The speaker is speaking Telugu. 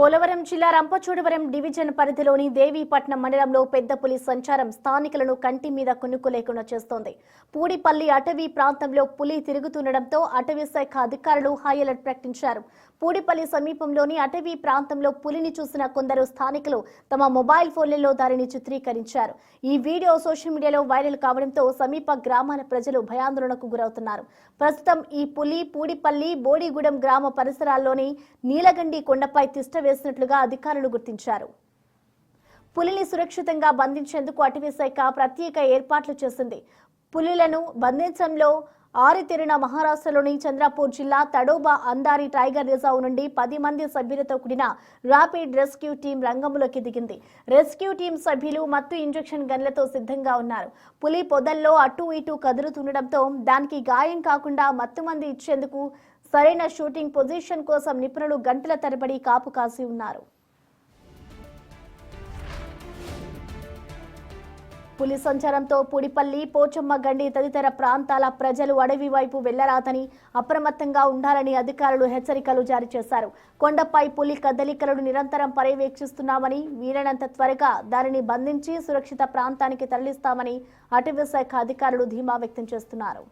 పోలవరం జిల్లా రంపచోడవరం డివిజన్ పరిధిలోని దేవీపట్నం మండలంలో పెద్ద పులి సంచారం స్థానికులను కంటి మీద కునుకు లేకుండా చేస్తోంది. పూడిపల్లి అటవీ ప్రాంతంలో పులి తిరుగుతుండటంతో అటవీ శాఖ అధికారులు హై అలర్ట్ ప్రకటించారు. పూడిపల్లి సమీపంలోని అటవీ ప్రాంతంలో పులిని చూసిన కొందరు స్థానికులు తమ మొబైల్ ఫోన్లలో దానిని చిత్రీకరించారు. ఈ వీడియో సోషల్ మీడియాలో వైరల్ కావడంతో సమీప గ్రామాల ప్రజలు భయాందోళనకు గురవుతున్నారు. ప్రస్తుతం ఈ పులి పూడిపల్లి బోడిగూడెం గ్రామ పరిసరాల్లోని నీలగండి కొండపై తిష్ట వేసినట్లుగా అధికారులు గుర్తించారు. పులిని సురక్షితంగా బంధించేందుకు అటవీ శాఖ ప్రత్యేక ఏర్పాట్లు చేసింది. పులులను బంధించడంలో ఆరితేరిన మహారాష్ట్రలోని చంద్రపూర్ జిల్లా తడోబా అందారి టైగర్ రిజర్వ్ నుండి 10 మంది సభ్యులతో కూడిన ర్యాపిడ్ రెస్క్యూ టీం రంగంలోకి దిగింది. రెస్క్యూ టీం సభ్యులు మత్తు ఇంజెక్షన్ గన్లతో సిద్ధంగా ఉన్నారు. పులి పొదల్లో అటు ఇటు కదులుతుండటంతో దానికి గాయం కాకుండా మత్తు మంది ఇచ్చేందుకు సరైన షూటింగ్ పొజిషన్ కోసం నిపుణులు గంటల తరబడి కాపు కాసి ఉన్నారు. పులి సంచారంతో పూడిపల్లి, పోచమ్మ గండి తదితర ప్రాంతాల ప్రజలు అడవి వైపు వెళ్లరాదని, అప్రమత్తంగా ఉండాలని అధికారులు హెచ్చరికలు జారీ చేశారు. కొండపై పులి కదలికలను నిరంతరం పర్యవేక్షిస్తున్నామని, వీలైనంత త్వరగా దానిని బంధించి సురక్షిత ప్రాంతానికి తరలిస్తామని అటవీ శాఖ అధికారులు ధీమా వ్యక్తం చేస్తున్నారు.